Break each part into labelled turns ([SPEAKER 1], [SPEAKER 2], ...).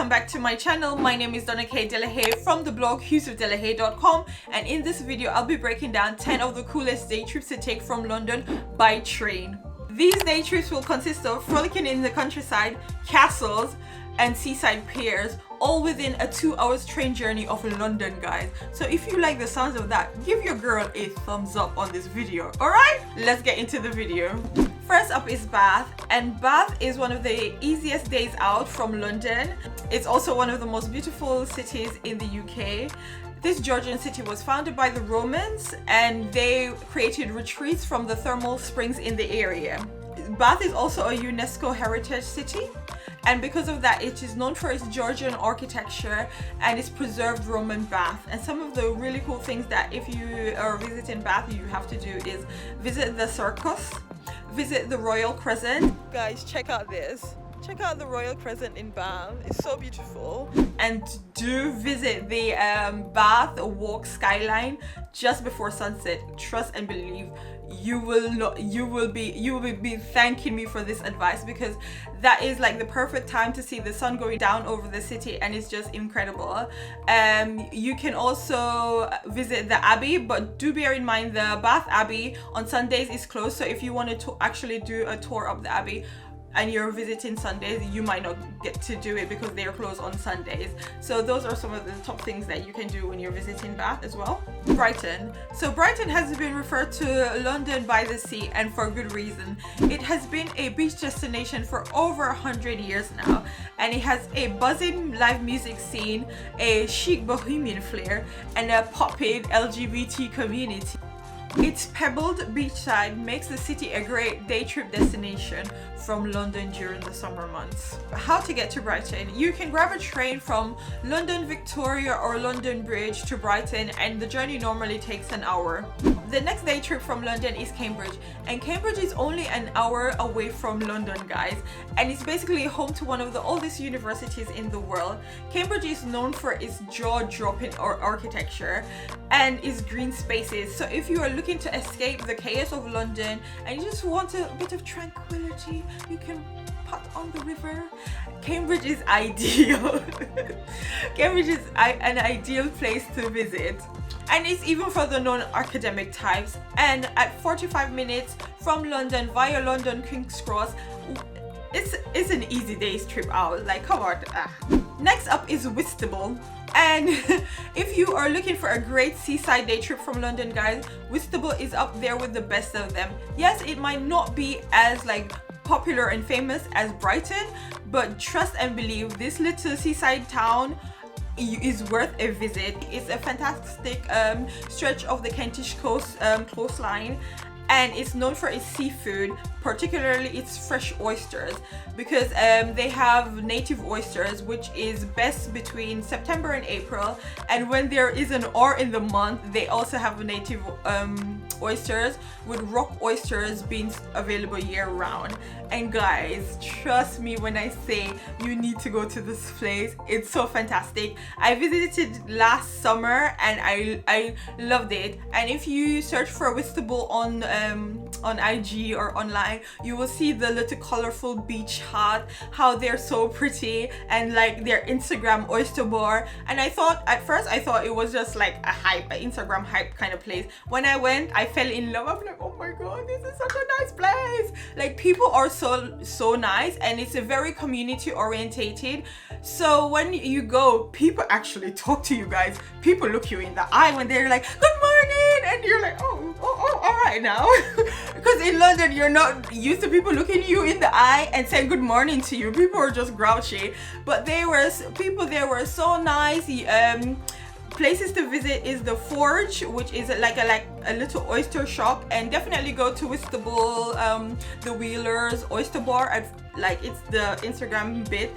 [SPEAKER 1] welcome back to my channel. My name is Donna K. Delahaye from the blog hugheswithdelahaye.com, and in this video I'll be breaking down 10 of the coolest day trips to take from London by train. These day trips will consist of frolicking in the countryside, castles and seaside piers, all within a 2 hours train journey of London, guys. So if you like the sounds of that, give your girl a thumbs up on this video. Alright, let's get into the video. First up is Bath, and Bath is one of the easiest days out from London. It's also one of the most beautiful cities in the UK. This Georgian city was founded by the Romans, and they created retreats from the thermal springs in the area. Bath is also a UNESCO heritage city, and because of that it is known for its Georgian architecture and its preserved Roman bath. And some of the really cool things that if you are visiting Bath you have to do is visit the circus, visit the Royal Crescent. Guys, check out this. Check out the Royal Crescent in Bath. It's so beautiful. And do visit the Bath Walk skyline just before sunset. Trust and believe, you will be thanking me for this advice, because that is like the perfect time to see the sun going down over the city, and it's just incredible. You can also visit the Abbey, but do bear in mind the Bath Abbey on Sundays is closed, so if you wanted to actually do a tour of the Abbey and you're visiting Sundays, you might not get to do it because they're closed on Sundays. So those are some of the top things that you can do when you're visiting Bath as well. Brighton. So Brighton has been referred to London by the sea, and for good reason. It has been a beach destination for over 100 years now, and it has a buzzing live music scene, a chic bohemian flair, and a popping LGBT community. Its pebbled beachside makes the city a great day trip destination from London during the summer months. How to get to Brighton? You can grab a train from London Victoria or London Bridge to Brighton, and the journey normally takes an hour. The next day trip from London is Cambridge, and Cambridge is only an hour away from London, guys, and it's basically home to one of the oldest universities in the world. Cambridge is known for its jaw-dropping architecture and its green spaces. So if you are looking to escape the chaos of London and you just want a bit of tranquility, you can pot on the river. Cambridge is ideal. Cambridge is an ideal place to visit, and it's even for the non-academic types. And at 45 minutes from London via London King's Cross, it's an easy day's trip out. Like, come on. Next up is Whitstable, and if you are looking for a great seaside day trip from London, guys, Whitstable is up there with the best of them. Yes, it might not be as like popular and famous as Brighton, but trust and believe, this little seaside town is worth a visit. It's a fantastic stretch of the Kentish coastline, and it's known for its seafood, particularly its fresh oysters, because they have native oysters, which is best between September and April, and when there is an or in the month, they also have native oysters, with rock oysters being available year-round. And guys, trust me when I say you need to go to this place. It's so fantastic. I visited last summer and I loved it. And if you search for Whitstable on IG or online, you will see the little colorful beach hut, how they're so pretty, and like their Instagram oyster bar. And I thought at first it was just like a hype, an Instagram hype kind of place. When I went, I fell in love. I'm like, oh my god, this is such a nice place. Like, people are so nice, and it's a very community orientated. So when you go, people actually talk to you, guys. People look you in the eye when they're like, good morning, and you're like, oh all right now. Because in London you're not used to people looking you in the eye and saying good morning to you. People are just grouchy, but people there were so nice. Places to visit is the Forge, which is like a little oyster shop, and definitely go to Whitstable, the Wheelers Oyster Bar, it's the Instagram bit,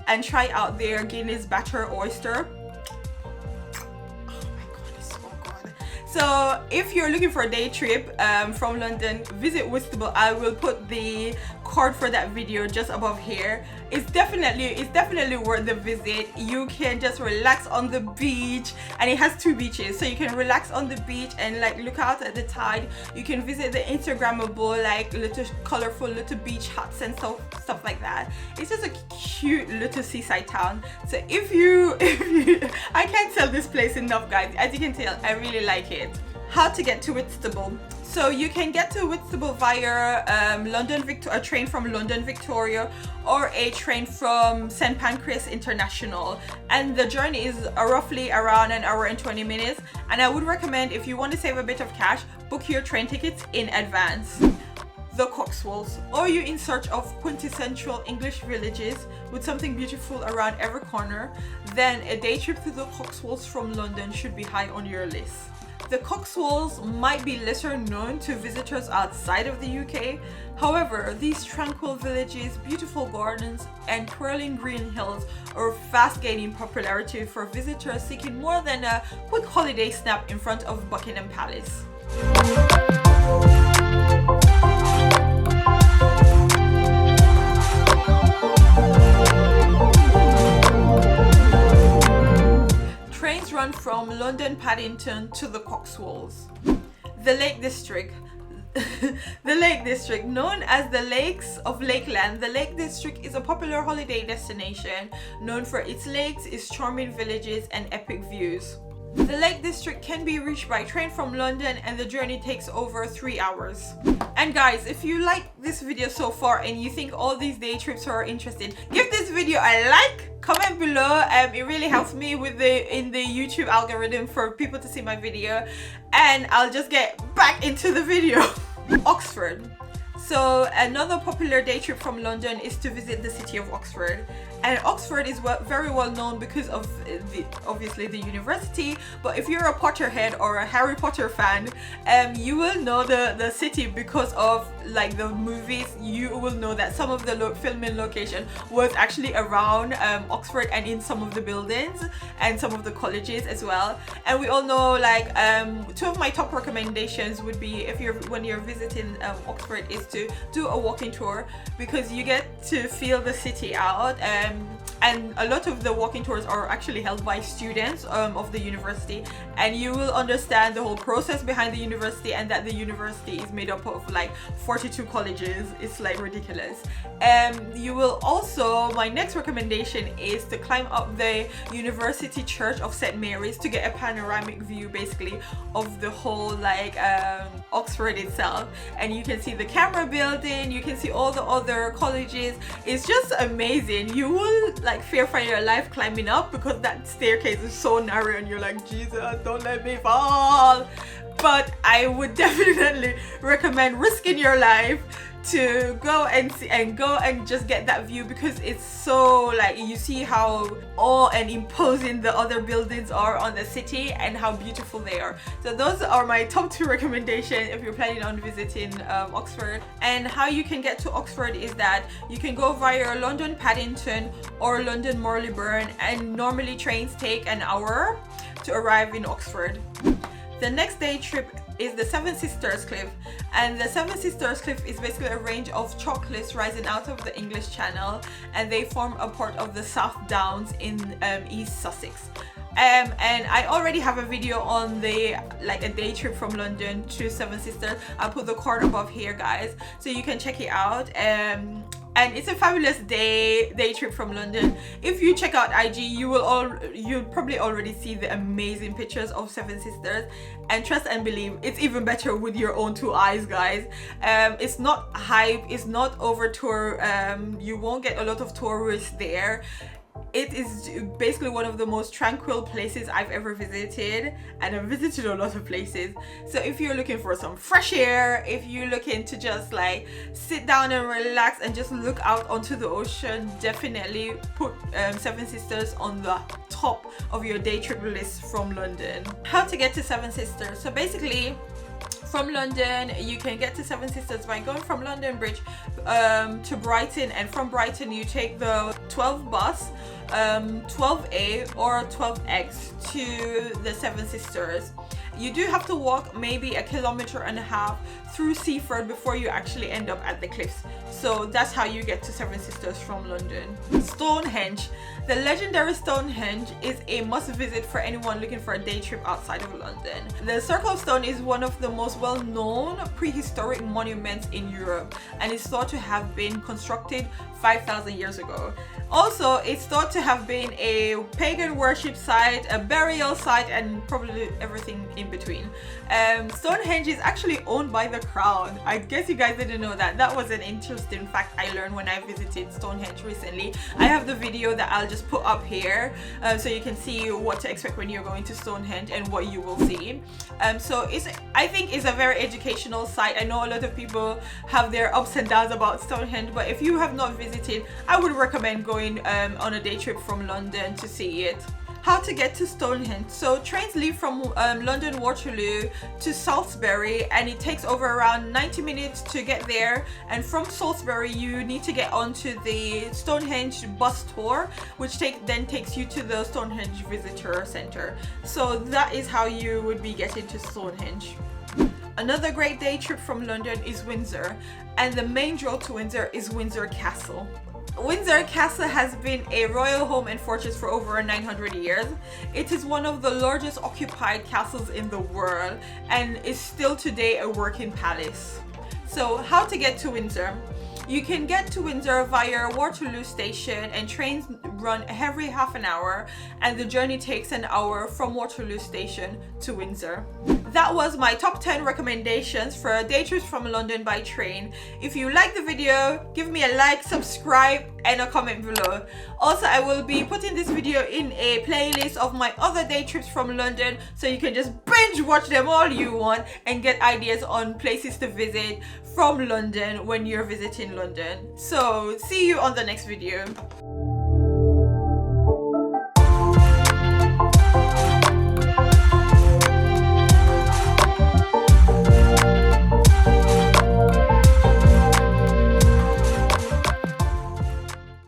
[SPEAKER 1] and try out their Guinness batter oyster. So if you're looking for a day trip from London, visit Whitstable. I will put the card for that video just above here. It's definitely worth the visit. You can just relax on the beach, and it has 2 beaches, so you can relax on the beach and like look out at the tide. You can visit the Instagrammable like little colorful little beach huts and stuff like that. It's just a cute little seaside town. So if you I can't tell this place enough, guys. As you can tell, I really like it. How to get to Whitstable. So you can get to Whitstable via a train from London Victoria, or a train from St Pancras International, and the journey is roughly around 1 hour and 20 minutes. And I would recommend, if you want to save a bit of cash, book your train tickets in advance. The Cotswolds. Are you in search of quintessential English villages with something beautiful around every corner? Then a day trip to the Cotswolds from London should be high on your list. The Cotswolds might be lesser known to visitors outside of the UK. However, these tranquil villages, beautiful gardens, and twirling green hills are fast gaining popularity for visitors seeking more than a quick holiday snap in front of Buckingham Palace. Trains run from London Paddington to the Cotswolds. The Lake District. The Lake District, known as the Lakes of Lakeland, the Lake District is a popular holiday destination known for its lakes, its charming villages, and epic views. The Lake District can be reached by train from London, and the journey takes over 3 hours. And guys, if you like this video so far and you think all these day trips are interesting, give this video a like, comment below. It really helps me with in the YouTube algorithm for people to see my video, and I'll just get back into the video. Oxford. So another popular day trip from London is to visit the city of Oxford. And Oxford is very well known because of obviously the university, but if you're a Potterhead or a Harry Potter fan, you will know the city because of like the movies. You will know that some of the filming location was actually around Oxford, and in some of the buildings and some of the colleges as well. And we all know, like, 2 of my top recommendations would be, when you're visiting Oxford, is to do a walking tour, because you get to feel the city out. And a lot of the walking tours are actually held by students of the university, and you will understand the whole process behind the university, and that the university is made up of like 42 colleges. It's like ridiculous. You will also, my next recommendation is to climb up the University Church of St Mary's to get a panoramic view basically of the whole like Oxford itself, and you can see the Camera building, you can see all the other colleges. It's just amazing. You will like fear for your life climbing up, because that staircase is so narrow and you're like, Jesus, don't let me fall. But I would definitely recommend risking your life to go and see and just get that view, because it's so like, you see how awe and imposing the other buildings are on the city and how beautiful they are. So those are my top 2 recommendations if you're planning on visiting Oxford. And how you can get to Oxford is that you can go via London Paddington or London Marylebone, and normally trains take 1 hour to arrive in Oxford. The next day trip is the Seven Sisters Cliff, and the Seven Sisters Cliff is basically a range of chalk cliffs rising out of the English Channel, and they form a part of the South Downs in East Sussex. And I already have a video on a day trip from London to Seven Sisters. I'll put the card above here, guys, so you can check it out. And it's a fabulous day trip from London. If you check out IG, you'll probably already see the amazing pictures of Seven Sisters, and trust and believe, it's even better with your own 2 eyes, guys. It's not hype, it's not over tour. You won't get a lot of tourists there. It is basically one of the most tranquil places I've ever visited, and I've visited a lot of places. So if you're looking for some fresh air, if you're looking to just like sit down and relax and just look out onto the ocean, definitely put Seven Sisters on the top of your day trip list from London. How to get to Seven Sisters. So basically, from London, you can get to Seven Sisters by going from London Bridge to Brighton, and from Brighton you take the 12 bus, 12A or 12X to the Seven Sisters. You do have to walk maybe 1.5 kilometers through Seaford before you actually end up at the cliffs. So that's how you get to Seven Sisters from London. Stonehenge. The legendary Stonehenge is a must visit for anyone looking for a day trip outside of London. The Circle of Stone is one of the most well-known prehistoric monuments in Europe and is thought to have been constructed 5,000 years ago. Also, it's thought to have been a pagan worship site, a burial site, and probably everything in between. Stonehenge is actually owned by the Crown. I guess you guys didn't know that. That was an interesting fact I learned when I visited Stonehenge recently. I have the video that I'll just put up here so you can see what to expect when you're going to Stonehenge and what you will see. So I think it's a very educational site. I know a lot of people have their ups and downs about Stonehenge, but if you have not visited, I would recommend going on a day trip from London to see it. How to get to Stonehenge. So trains leave from London Waterloo to Salisbury, and it takes over around 90 minutes to get there. And from Salisbury you need to get onto the Stonehenge bus tour, which then takes you to the Stonehenge Visitor Centre. So that is how you would be getting to Stonehenge. Another great day trip from London is Windsor, and the main draw to Windsor is Windsor Castle. Windsor Castle has been a royal home and fortress for over 900 years. It is one of the largest occupied castles in the world and is still today a working palace. So how to get to Windsor? You can get to Windsor via Waterloo Station, and trains run every half an hour, and the journey takes an hour from Waterloo Station to Windsor. That was my top 10 recommendations for day trips from London by train. If you like the video, give me a like, subscribe, and a comment below. Also, I will be putting this video in a playlist of my other day trips from London, so you can just binge watch them all you want and get ideas on places to visit from London when you're visiting London. So see you on the next video.